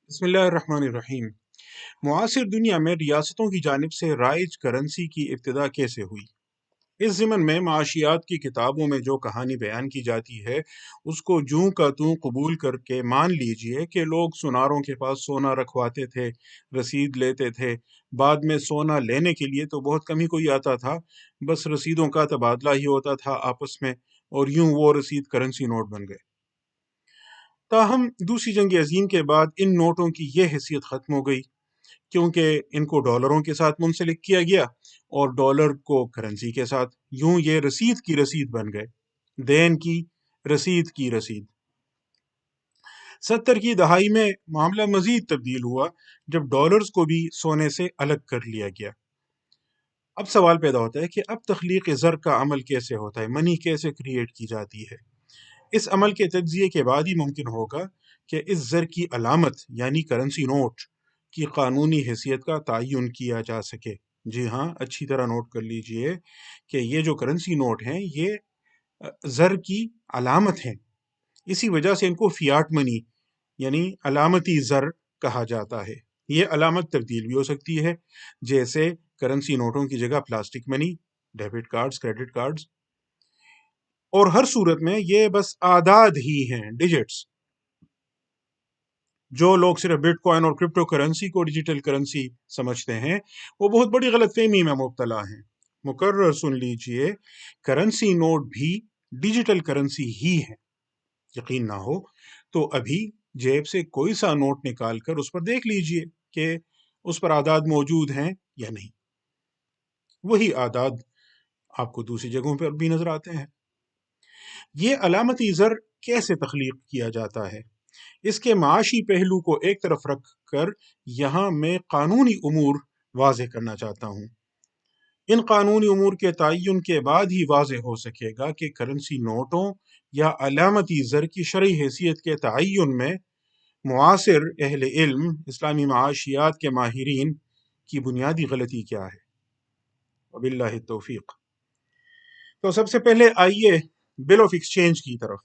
بسم اللہ الرحمن الرحیم۔ معاصر دنیا میں ریاستوں کی جانب سے رائج کرنسی کی ابتدا کیسے ہوئی؟ اس ضمن میں معاشیات کی کتابوں میں جو کہانی بیان کی جاتی ہے اس کو جوں کا توں قبول کر کے مان لیجئے کہ لوگ سوناروں کے پاس سونا رکھواتے تھے، رسید لیتے تھے۔ بعد میں سونا لینے کے لیے تو بہت کم ہی کوئی آتا تھا، بس رسیدوں کا تبادلہ ہی ہوتا تھا آپس میں، اور یوں وہ رسید کرنسی نوٹ بن گئے۔ تاہم دوسری جنگ عظیم کے بعد ان نوٹوں کی یہ حیثیت ختم ہو گئی، کیونکہ ان کو ڈالروں کے ساتھ منسلک کیا گیا اور ڈالر کو کرنسی کے ساتھ، یوں یہ رسید کی رسید بن گئے، دین کی رسید کی رسید۔ 70 کی دہائی میں معاملہ مزید تبدیل ہوا جب ڈالرز کو بھی سونے سے الگ کر لیا گیا۔ اب سوال پیدا ہوتا ہے کہ اب تخلیق زر کا عمل کیسے ہوتا ہے، منی کیسے کریٹ کی جاتی ہے؟ اس عمل کے تجزیے کے بعد ہی ممکن ہوگا کہ اس زر کی علامت یعنی کرنسی نوٹ کی قانونی حیثیت کا تعین کیا جا سکے۔ جی ہاں، اچھی طرح نوٹ کر لیجئے کہ یہ جو کرنسی نوٹ ہیں یہ زر کی علامت ہیں، اسی وجہ سے ان کو فیاٹ منی یعنی علامتی زر کہا جاتا ہے۔ یہ علامت تبدیل بھی ہو سکتی ہے، جیسے کرنسی نوٹوں کی جگہ پلاسٹک منی، ڈیبٹ کارڈز، کریڈٹ کارڈز، اور ہر صورت میں یہ بس اعداد ہی ہیں، ڈیجٹس۔ جو لوگ صرف بٹ کوائن اور کرپٹو کرنسی کو ڈیجیٹل کرنسی سمجھتے ہیں وہ بہت بڑی غلط فہمی میں مبتلا ہیں۔ مقرر سن لیجئے، کرنسی نوٹ بھی ڈیجیٹل کرنسی ہی ہے۔ یقین نہ ہو تو ابھی جیب سے کوئی سا نوٹ نکال کر اس پر دیکھ لیجئے کہ اس پر اعداد موجود ہیں یا نہیں۔ وہی اعداد آپ کو دوسری جگہوں پر بھی نظر آتے ہیں۔ یہ علامتی زر کیسے تخلیق کیا جاتا ہے؟ اس کے معاشی پہلو کو ایک طرف رکھ کر یہاں میں قانونی امور واضح کرنا چاہتا ہوں۔ ان قانونی امور کے تعین کے بعد ہی واضح ہو سکے گا کہ کرنسی نوٹوں یا علامتی زر کی شرعی حیثیت کے تعین میں معاصر اہل علم، اسلامی معاشیات کے ماہرین کی بنیادی غلطی کیا ہے۔ وباللہ التوفیق۔ تو سب سے پہلے آئیے بل آف ایکسچینج کی طرف۔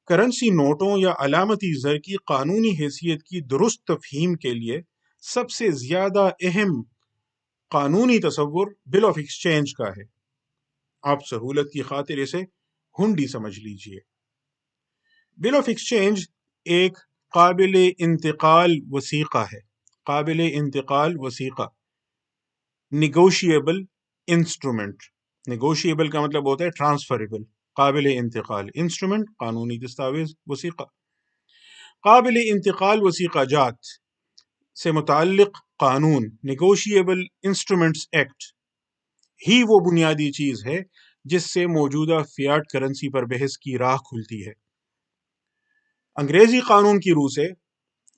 کرنسی نوٹوں یا علامتی زر کی قانونی حیثیت کی درست تفہیم کے لیے سب سے زیادہ اہم قانونی تصور بل آف ایکسچینج کا ہے۔ آپ سہولت کی خاطر اسے ہنڈی سمجھ لیجئے۔ بل آف ایکسچینج ایک قابل انتقال وثیقہ ہے، قابل انتقال وثیقہ، نیگوشیبل انسٹرومنٹ۔ نیگوشیبل کا مطلب ہوتا ہے ٹرانسفریبل، قابل انتقال، انسٹرومنٹ قانونی دستاویز، وثیقہ۔ قابل انتقال وثیقہ جات سے متعلق قانون، نیگوشیبل انسٹرومنٹس ایکٹ، ہی وہ بنیادی چیز ہے جس سے موجودہ فیاٹ کرنسی پر بحث کی راہ کھلتی ہے۔ انگریزی قانون کی روح سے،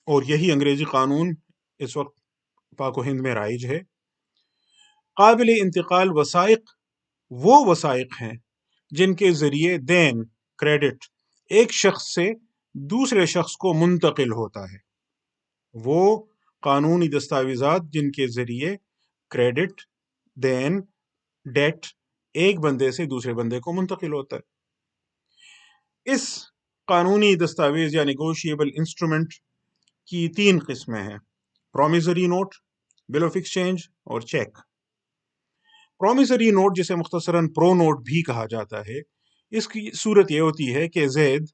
اور یہی انگریزی قانون اس وقت پاک و ہند میں رائج ہے، قابل انتقال وثائق وہ وثائق ہیں جن کے ذریعے دین، کریڈٹ، ایک شخص سے دوسرے شخص کو منتقل ہوتا ہے۔ وہ قانونی دستاویزات جن کے ذریعے کریڈٹ، دین، ڈیٹ ایک بندے سے دوسرے بندے کو منتقل ہوتا ہے۔ اس قانونی دستاویز یا نیگوشیبل انسٹرومنٹ کی 3 قسمیں ہیں: promissory note, bill of exchange اور چیک۔ پرومیسری نوٹ، جسے مختصراً پرو نوٹ بھی کہا جاتا ہے، اس کی صورت یہ ہوتی ہے کہ زید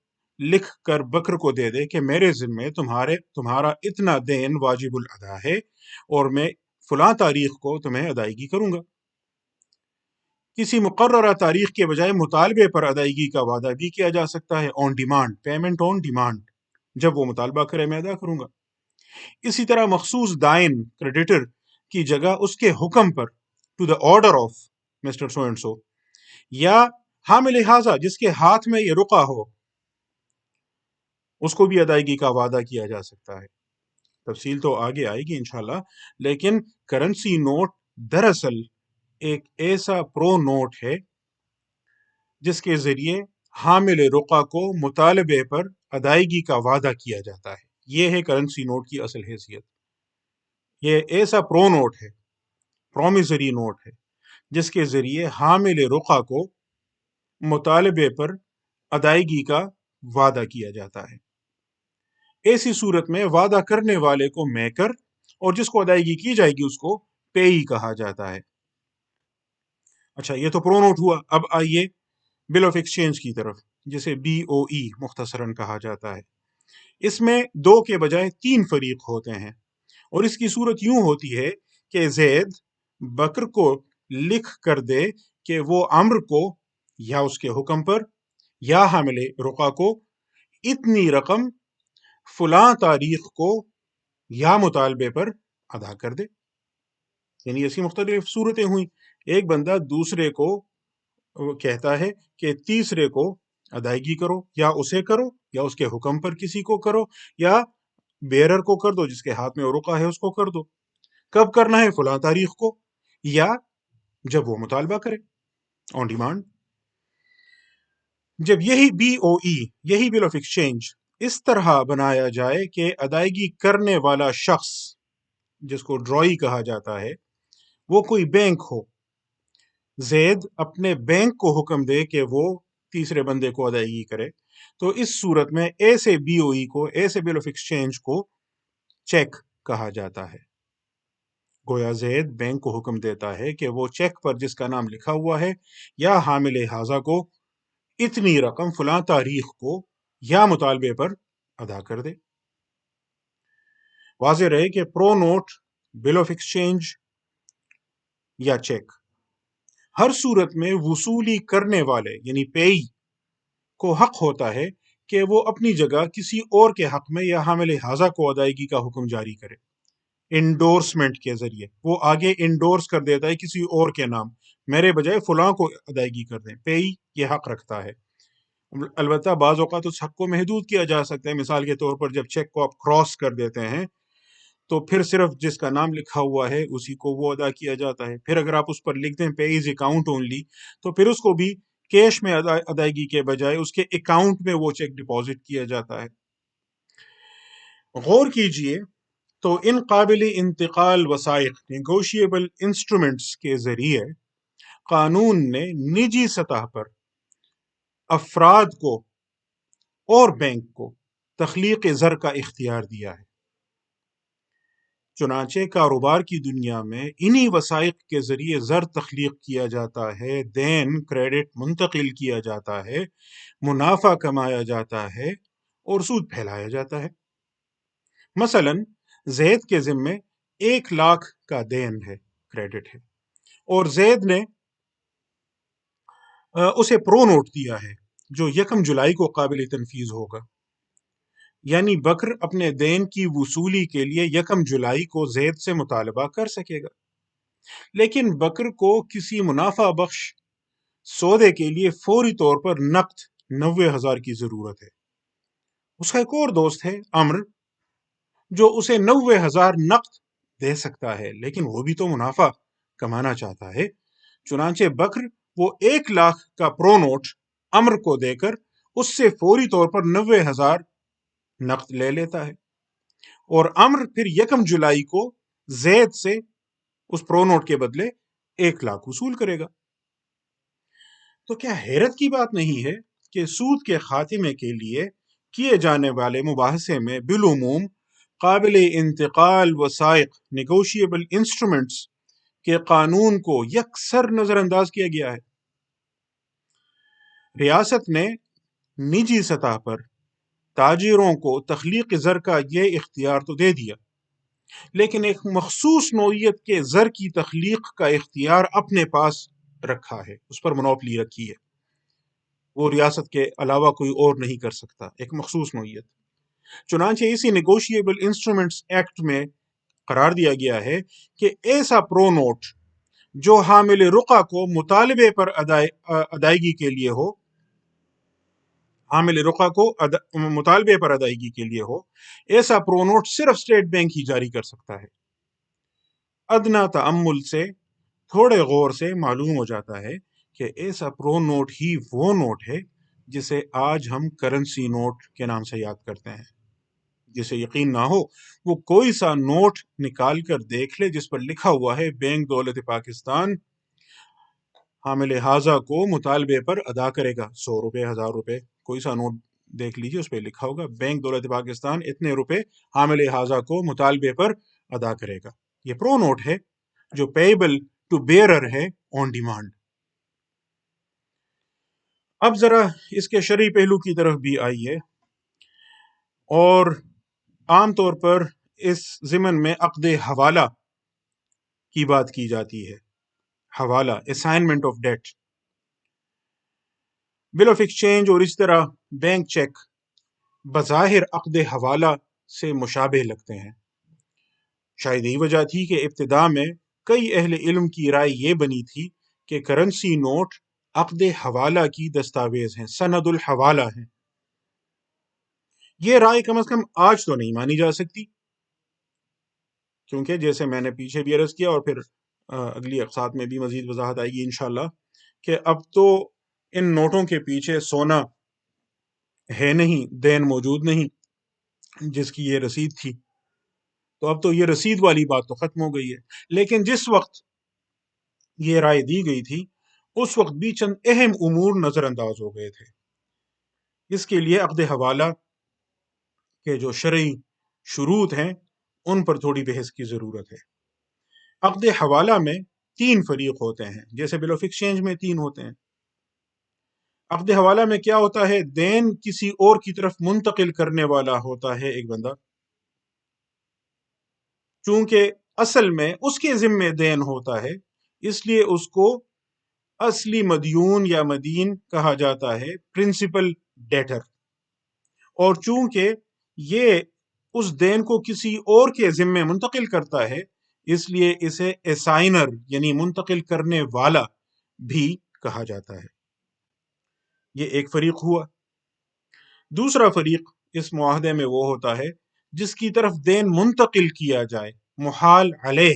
لکھ کر بکر کو دے دے کہ میرے ذمے تمہارا اتنا دین واجب الادا ہے اور میں فلاں تاریخ کو تمہیں ادائیگی کروں گا۔ کسی مقررہ تاریخ کے بجائے مطالبے پر ادائیگی کا وعدہ بھی کیا جا سکتا ہے، on demand, payment on demand, جب وہ مطالبہ کرے میں ادا کروں گا۔ اسی طرح مخصوص دائن، کریڈیٹر کی جگہ اس کے حکم پر، to the order of mister so and so, یا حامل لحاظہ جس کے ہاتھ میں یہ رقع ہو، اس کو بھی ادائیگی کا وعدہ کیا جا سکتا ہے۔ تفصیل تو آگے آئے گی انشاءاللہ، لیکن کرنسی نوٹ دراصل ایک ایسا پرو نوٹ ہے جس کے ذریعے حامل رقع کو مطالبے پر ادائیگی کا وعدہ کیا جاتا ہے۔ یہ ہے کرنسی نوٹ کی اصل حیثیت۔ یہ ایسا پرو نوٹ ہے، پرومیسری نوٹ ہے، جس کے ذریعے حامل رقع کو مطالبے پر ادائیگی کا وعدہ کیا جاتا ہے۔ ایسی صورت میں وعدہ کرنے والے کو میکر اور جس کو ادائیگی کی جائے گی اس کو پیئی کہا جاتا ہے۔ اچھا، یہ تو پرو نوٹ ہوا۔ اب آئیے بل آف ایکسچینج کی طرف، جسے بی او ای مختصراً کہا جاتا ہے۔ اس میں 2 کے بجائے 3 فریق ہوتے ہیں، اور اس کی صورت یوں ہوتی ہے کہ زید بکر کو لکھ کر دے کہ وہ عمر کو یا اس کے حکم پر یا حامل رقع کو اتنی رقم فلاں تاریخ کو یا مطالبے پر ادا کر دے۔ یعنی ایسی مختلف صورتیں ہوئیں۔ ایک بندہ دوسرے کو کہتا ہے کہ تیسرے کو ادائیگی کرو، یا اسے کرو یا اس کے حکم پر کسی کو کرو، یا بیرر کو کر دو، جس کے ہاتھ میں رقع ہے اس کو کر دو۔ کب کرنا ہے؟ فلاں تاریخ کو، یا جب وہ مطالبہ کرے، آن ڈیمانڈ۔ جب یہی بی او ای، یہی بل آف ایکسچینج اس طرح بنایا جائے کہ ادائیگی کرنے والا شخص، جس کو ڈرائی کہا جاتا ہے، وہ کوئی بینک ہو، زید اپنے بینک کو حکم دے کہ وہ تیسرے بندے کو ادائیگی کرے، تو اس صورت میں ایسے بی او ای کو، ایسے بل آف ایکسچینج کو چیک کہا جاتا ہے۔ گویا زید بینک کو حکم دیتا ہے کہ وہ چیک پر جس کا نام لکھا ہوا ہے یا حامل حاضہ کو اتنی رقم فلاں تاریخ کو یا مطالبے پر ادا کر دے۔ واضح رہے کہ پرو نوٹ، بل آف ایکسچینج یا چیک ہر صورت میں وصولی کرنے والے یعنی پیئی کو حق ہوتا ہے کہ وہ اپنی جگہ کسی اور کے حق میں یا حامل حاضہ کو ادائیگی کا حکم جاری کرے، انڈورسمنٹ کے ذریعے۔ وہ آگے انڈورس کر دیتا ہے کسی اور کے نام، میرے بجائے فلاں کو ادائیگی کر دیں۔ پیئی یہ حق رکھتا ہے۔ البتہ بعض اوقات اس حق کو محدود کیا جا سکتا ہے۔ مثال کے طور پر جب چیک کو آپ کراس کر دیتے ہیں تو پھر صرف جس کا نام لکھا ہوا ہے اسی کو وہ ادا کیا جاتا ہے۔ پھر اگر آپ اس پر لکھ دیں پیز اکاؤنٹ اونلی، تو پھر اس کو بھی کیش میں ادائیگی کے بجائے اس کے اکاؤنٹ میں وہ چیک ڈپازٹ کیا جاتا ہے۔ غور کیجئے تو ان قابل انتقال وثائق نیگوشیبل انسٹرومنٹس کے ذریعے قانون نے نجی سطح پر افراد کو اور بینک کو تخلیق زر کا اختیار دیا ہے۔ چنانچہ کاروبار کی دنیا میں انہی وثائق کے ذریعے زر تخلیق کیا جاتا ہے، دین کریڈٹ منتقل کیا جاتا ہے، منافع کمایا جاتا ہے اور سود پھیلایا جاتا ہے۔ مثلا زید کے ذمے 1,00,000 کا دین ہے، کریڈٹ ہے، اور زید نے اسے پرو نوٹ دیا ہے جو 1 جولائی کو قابل تنفیذ ہوگا۔ یعنی بکر اپنے دین کی وصولی کے لیے 1 جولائی کو زید سے مطالبہ کر سکے گا، لیکن بکر کو کسی منافع بخش سودے کے لیے فوری طور پر نقد 90,000 کی ضرورت ہے۔ اس کا ایک اور دوست ہے عمر، جو اسے 90,000 نقد دے سکتا ہے، لیکن وہ بھی تو منافع کمانا چاہتا ہے۔ چنانچہ بکر وہ 1,00,000 کا پرو نوٹ عمر کو دے کر اس سے فوری طور پر 90,000 نقد لے لیتا ہے، اور عمر پھر 1 جولائی کو زید سے اس پرو نوٹ کے بدلے 1,00,000 وصول کرے گا۔ تو کیا حیرت کی بات نہیں ہے کہ سود کے خاتمے کے لیے کیے جانے والے مباحثے میں بالعموم قابل انتقال وثائق نیگوشیبل انسٹرومنٹس کے قانون کو یکسر نظر انداز کیا گیا ہے۔ ریاست نے نجی سطح پر تاجروں کو تخلیق زر کا یہ اختیار تو دے دیا، لیکن ایک مخصوص نوعیت کے زر کی تخلیق کا اختیار اپنے پاس رکھا ہے، اس پر منوپلی رکھی ہے۔ وہ ریاست کے علاوہ کوئی اور نہیں کر سکتا، ایک مخصوص نوعیت۔ چنانچہ اسی نیگوشیبل انسٹرومنٹس ایکٹ میں قرار دیا گیا ہے کہ ایسا پرو نوٹ جو حامل رقع کو مطالبے پر ادائیگی کے لیے ہو، حامل رقع کو مطالبے پر ادائیگی کے لیے ہو، ایسا پرو نوٹ صرف اسٹیٹ بینک ہی جاری کر سکتا ہے۔ ادنا تأمل سے، تھوڑے غور سے معلوم ہو جاتا ہے کہ ایسا پرو نوٹ ہی وہ نوٹ ہے جسے آج ہم کرنسی نوٹ کے نام سے یاد کرتے ہیں۔ جسے یقین نہ ہو وہ کوئی سا نوٹ نکال کر دیکھ لے جس پر لکھا ہوا ہے بینک دولت پاکستان حامل حاضہ کو مطالبے پر ادا کرے گا 100 روپے، 1000 روپے، کوئی سا نوٹ دیکھ لیجیے اس پہ لکھا ہوگا بینک دولت پاکستان اتنے روپے حامل حاضہ کو مطالبے پر ادا کرے گا. یہ پرو نوٹ ہے جو پیبل ٹو بیئرر ہے آن ڈیمانڈ. اب ذرا اس کے شرعی پہلو کی طرف بھی آئیے، اور عام طور پر اس ضمن میں عقد حوالہ کی بات کی جاتی ہے. حوالہ، assignment of debt, bill of exchange اور اس طرح بینک چیک بظاہر عقد حوالہ سے مشابہ لگتے ہیں. شاید یہی وجہ تھی کہ ابتدا میں کئی اہل علم کی رائے یہ بنی تھی کہ کرنسی نوٹ عقد حوالہ کی دستاویز ہیں، سند الحوالہ ہیں. یہ رائے کم از کم آج تو نہیں مانی جا سکتی، کیونکہ جیسے میں نے پیچھے بھی عرض کیا اور پھر اگلی اقساط میں بھی مزید وضاحت آئے گی انشاءاللہ، کہ اب تو ان نوٹوں کے پیچھے سونا ہے نہیں، دین موجود نہیں جس کی یہ رسید تھی. تو اب تو یہ رسید والی بات تو ختم ہو گئی ہے. لیکن جس وقت یہ رائے دی گئی تھی اس وقت بھی چند اہم امور نظر انداز ہو گئے تھے. اس کے لیے عقد حوالہ کے جو شرعی شروط ہیں ان پر تھوڑی بحث کی ضرورت ہے. عقد حوالہ میں 3 فریق ہوتے ہیں، جیسے بل آف ایکسچینج میں 3 ہوتے ہیں. عقد حوالہ میں کیا ہوتا ہے؟ دین کسی اور کی طرف منتقل کرنے والا ہوتا ہے ایک بندہ، چونکہ اصل میں اس کے ذمے دین ہوتا ہے اس لیے اس کو اصلی مدیون یا مدین کہا جاتا ہے، پرنسپل ڈیٹر. اور چونکہ یہ اس دین کو کسی اور کے ذمے منتقل کرتا ہے اس لیے اسے اسائنر یعنی منتقل کرنے والا بھی کہا جاتا ہے. یہ ایک فریق ہوا. دوسرا فریق اس معاہدے میں وہ ہوتا ہے جس کی طرف دین منتقل کیا جائے، محال علیہ،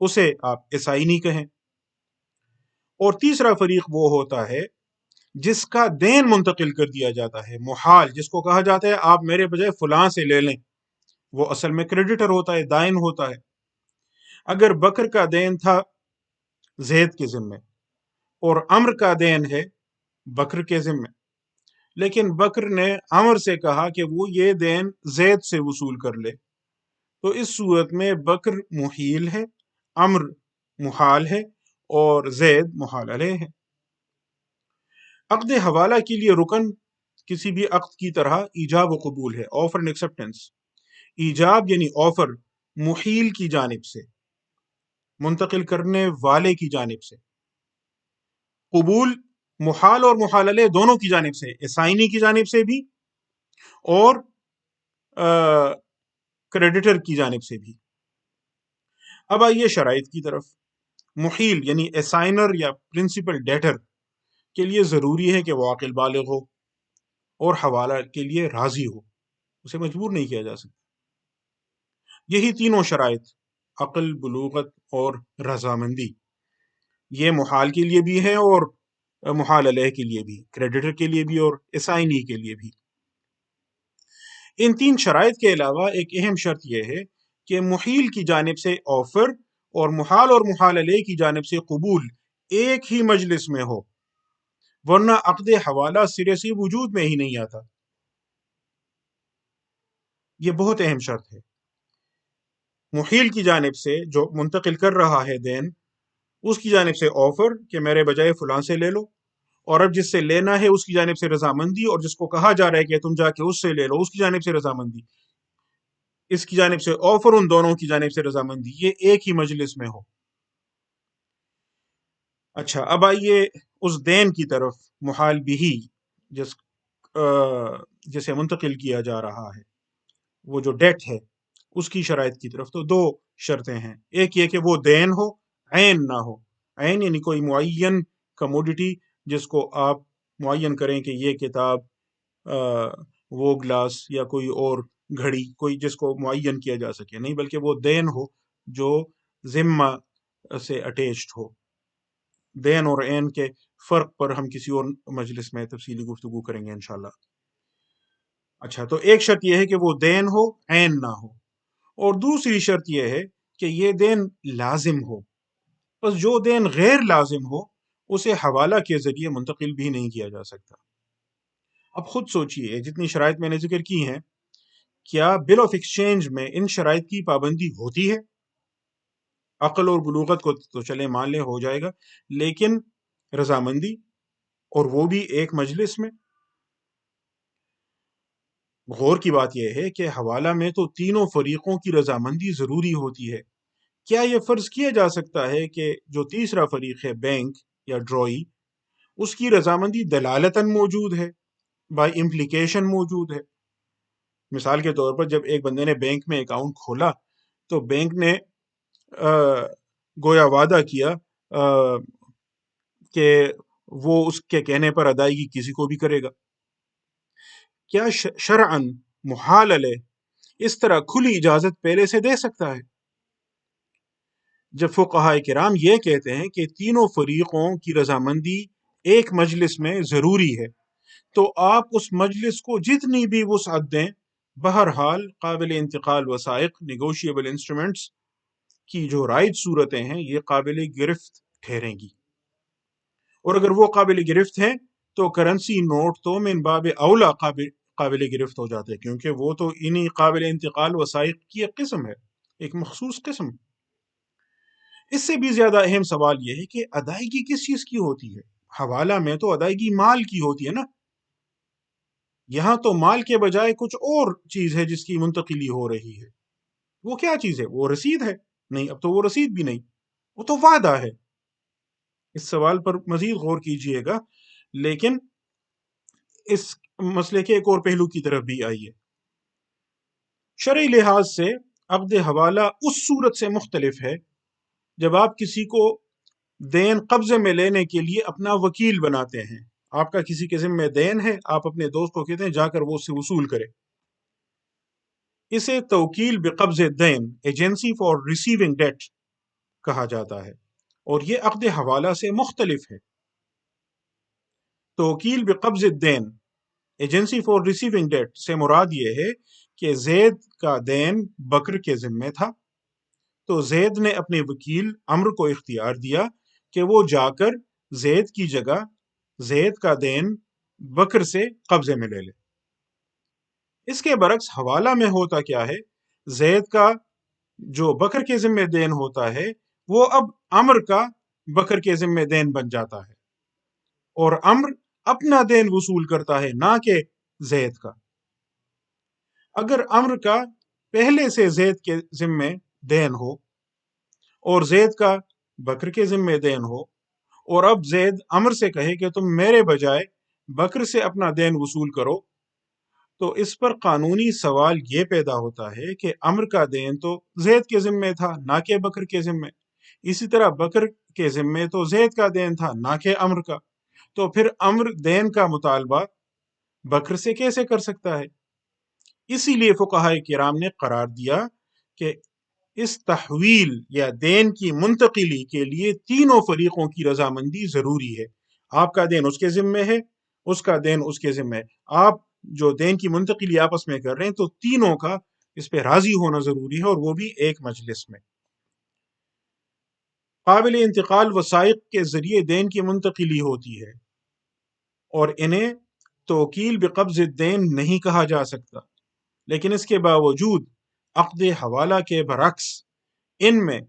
اسے آپ اسائنی کہیں. اور تیسرا فریق وہ ہوتا ہے جس کا دین منتقل کر دیا جاتا ہے، محال، جس کو کہا جاتا ہے آپ میرے بجائے فلاں سے لے لیں. وہ اصل میں کریڈیٹر ہوتا ہے، دائن ہوتا ہے. اگر بکر کا دین تھا زید کے ذمے اور عمر کا دین ہے بکر کے ذمے، لیکن بکر نے عمر سے کہا کہ وہ یہ دین زید سے وصول کر لے، تو اس صورت میں بکر محیل ہے، عمر محال ہے اور زید محال علیہ ہے. عقد حوالہ کے لیے رکن کسی بھی عقد کی طرح ایجاب و قبول ہے، آفر اینڈ ایکسیپٹنس. ایجاب یعنی آفر محیل کی جانب سے، منتقل کرنے والے کی جانب سے. قبول محال اور محال علیہ دونوں کی جانب سے، اسائنی کی جانب سے بھی اور کریڈیٹر کی جانب سے بھی. اب آئیے شرائط کی طرف. محیل یعنی اسائنر یا پرنسپل ڈیٹر کے لیے ضروری ہے کہ وہ عاقل بالغ ہو اور حوالہ کے لیے راضی ہو، اسے مجبور نہیں کیا جا سکتا. یہی تینوں شرائط، عقل، بلوغت اور رضامندی، یہ محال کے لیے بھی ہے اور محال علیہ کے لیے بھی، کریڈیٹر کے لیے بھی اور اسائنی کے لیے بھی. ان 3 شرائط کے علاوہ ایک اہم شرط یہ ہے کہ محیل کی جانب سے آفر اور محال علیہ کی جانب سے قبول ایک ہی مجلس میں ہو، ورنہ عقد حوالہ سرے سے وجود میں ہی نہیں آتا. یہ بہت اہم شرط ہے. محیل کی جانب سے جو منتقل کر رہا ہے دین، اس کی جانب سے آفر کہ میرے بجائے فلاں سے لے لو، اور اب جس سے لینا ہے اس کی جانب سے رضامندی، اور جس کو کہا جا رہا ہے کہ تم جا کے اس سے لے لو اس کی جانب سے رضامندی، اس کی جانب سے آفر، ان دونوں کی جانب سے رضامندی، یہ ایک ہی مجلس میں ہو. اچھا، اب آئیے اس دین کی طرف، محال بھی جسے منتقل کیا جا رہا ہے، وہ جو ڈیٹ ہے اس کی شرائط کی طرف. تو 2 شرطیں ہیں. ایک یہ کہ وہ دین ہو، عین نہ ہو. عین یعنی کوئی معین کموڈٹی جس کو آپ معین کریں کہ یہ کتاب، وہ گلاس یا کوئی اور گھڑی، کوئی جس کو معین کیا جا سکے، نہیں، بلکہ وہ دین ہو جو ذمہ سے اٹیچڈ ہو. دین اور عین کے فرق پر ہم کسی اور مجلس میں تفصیلی گفتگو کریں گے انشاءاللہ. اچھا، تو ایک شرط یہ ہے کہ وہ دین ہو، عین نہ ہو، اور دوسری شرط یہ ہے کہ یہ دین لازم ہو. بس جو دین غیر لازم ہو اسے حوالہ کے ذریعے منتقل بھی نہیں کیا جا سکتا. اب خود سوچئے جتنی شرائط میں نے ذکر کی ہیں، کیا بل آف ایکسچینج میں ان شرائط کی پابندی ہوتی ہے؟ عقل اور بلوغت کو تو چلے مان لیں ہو جائے گا، لیکن رضامندی، اور وہ بھی ایک مجلس میں؟ غور کی بات یہ ہے کہ حوالہ میں تو تینوں فریقوں کی رضامندی ضروری ہوتی ہے۔ کیا یہ فرض کیا جا سکتا ہے کہ جو تیسرا فریق ہے، بینک یا ڈرائی، اس کی رضامندی دلالتاً موجود ہے، بائی امپلیکیشن موجود ہے؟ مثال کے طور پر جب ایک بندے نے بینک میں اکاؤنٹ کھولا تو بینک نے گویا وعدہ کیا کہ وہ اس کے کہنے پر ادائیگی کسی کو بھی کرے گا۔ کیا شرعاً محال علیہ اس طرح کھلی اجازت پہلے سے دے سکتا ہے؟ جب فقہائے کرام یہ کہتے ہیں کہ تینوں فریقوں کی رضامندی ایک مجلس میں ضروری ہے، تو آپ اس مجلس کو جتنی بھی وسعت دیں، بہرحال قابل انتقال وثائق نیگوشیبل انسٹرومنٹس کی جو رائج صورتیں ہیں یہ قابل گرفت ٹھہریں گی، اور اگر وہ قابل گرفت ہیں تو کرنسی نوٹ تو من باب اولا قابل گرفت ہو جاتے ہیں، کیونکہ وہ تو انہی قابل انتقال وثائق کی ایک قسم ہے، ایک مخصوص قسم۔ اس سے بھی زیادہ اہم سوال یہ ہے کہ ادائیگی کس چیز کی ہوتی ہے؟ حوالہ میں تو ادائیگی مال کی ہوتی ہے نا، یہاں تو مال کے بجائے کچھ اور چیز ہے جس کی منتقلی ہو رہی ہے۔ وہ کیا چیز ہے؟ وہ رسید ہے؟ نہیں، اب تو وہ رسید بھی نہیں، وہ تو وعدہ ہے۔ اس سوال پر مزید غور کیجئے گا، لیکن اس مسئلے کے ایک اور پہلو کی طرف بھی آئیے۔ شرعی لحاظ سے عقد حوالہ اس صورت سے مختلف ہے جب آپ کسی کو دین قبضے میں لینے کے لیے اپنا وکیل بناتے ہیں۔ آپ کا کسی کے ذمہ دین ہے، آپ اپنے دوست کو کہتے ہیں جا کر وہ اس سے وصول کرے۔ اسے توکیل بقبض الدین، ایجنسی فار ریسیونگ ڈیٹ کہا جاتا ہے، اور یہ عقد حوالہ سے مختلف ہے۔ توکیل بقبض الدین، ایجنسی فار ریسیونگ ڈیٹ سے مراد یہ ہے کہ زید کا دین بکر کے ذمہ تھا، تو زید نے اپنے وکیل عمرو کو اختیار دیا کہ وہ جا کر زید کی جگہ زید کا دین بکر سے قبضے میں لے لے۔ اس کے برعکس حوالہ میں ہوتا کیا ہے، زید کا جو بکر کے ذمہ دین ہوتا ہے وہ اب عمرو کا بکر کے ذمہ دین بن جاتا ہے، اور عمرو اپنا دین وصول کرتا ہے، نہ کہ زید کا۔ اگر عمرو کا پہلے سے زید کے ذمہ دین ہو اور زید کا بکر کے ذمہ دین ہو، اور اب زید عمرو سے کہے کہ تم میرے بجائے بکر سے اپنا دین وصول کرو، تو اس پر قانونی سوال یہ پیدا ہوتا ہے کہ عمرو کا دین تو زید کے ذمے تھا، نہ کہ بکر کے ذمے۔ اسی طرح بکر کے ذمے تو زید کا دین تھا، نہ کہ عمرو کا۔ تو پھر عمرو دین کا مطالبہ بکر سے کیسے کر سکتا ہے؟ اسی لیے فقہائے کرام نے قرار دیا کہ اس تحویل یا دین کی منتقلی کے لیے تینوں فریقوں کی رضامندی ضروری ہے۔ آپ کا دین اس کے ذمے ہے، اس کا دین اس کے ذمے ہے، آپ جو دین کی منتقلی آپس میں کر رہے ہیں تو تینوں کا اس پہ راضی ہونا ضروری ہے، اور وہ بھی ایک مجلس میں۔ قابل انتقال وثائق کے ذریعے دین کی منتقلی ہوتی ہے، اور انہیں توکیل بقبض الدین نہیں کہا جا سکتا، لیکن اس کے باوجود عقد حوالہ کے برعکس ان میں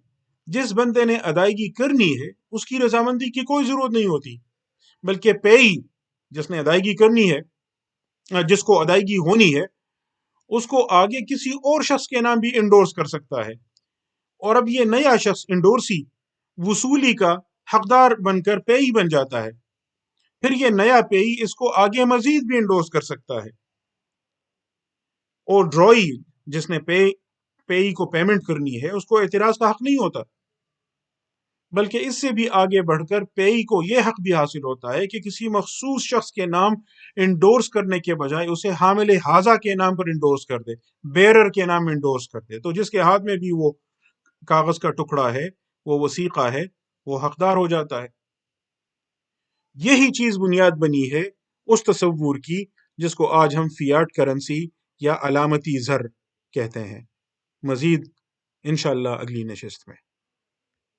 جس بندے نے ادائیگی کرنی ہے اس کی رضامندی کی کوئی ضرورت نہیں ہوتی، بلکہ پیئی جس نے ادائیگی کرنی ہے، جس کو ادائیگی ہونی ہے، اس کو آگے کسی اور شخص کے نام بھی انڈورس کر سکتا ہے، اور اب یہ نیا شخص انڈورسی وصولی کا حقدار بن کر پیئی بن جاتا ہے، پھر یہ نیا پیئی اس کو آگے مزید بھی انڈورس کر سکتا ہے، اور ڈرائی جس نے پیئی کو پیمنٹ کرنی ہے اس کو اعتراض کا حق نہیں ہوتا، بلکہ اس سے بھی آگے بڑھ کر پیئی کو یہ حق بھی حاصل ہوتا ہے کہ کسی مخصوص شخص کے نام انڈورس کرنے کے بجائے اسے حامل حاضہ کے نام پر انڈورس کر دے، بیرر کے نام انڈورس کر دے، تو جس کے ہاتھ میں بھی وہ کاغذ کا ٹکڑا ہے، وہ وثیقہ ہے، وہ حقدار ہو جاتا ہے۔ یہی چیز بنیاد بنی ہے اس تصور کی جس کو آج ہم فیاٹ کرنسی یا علامتی زر کہتے ہیں۔ مزید انشاءاللہ اگلی نشست میں۔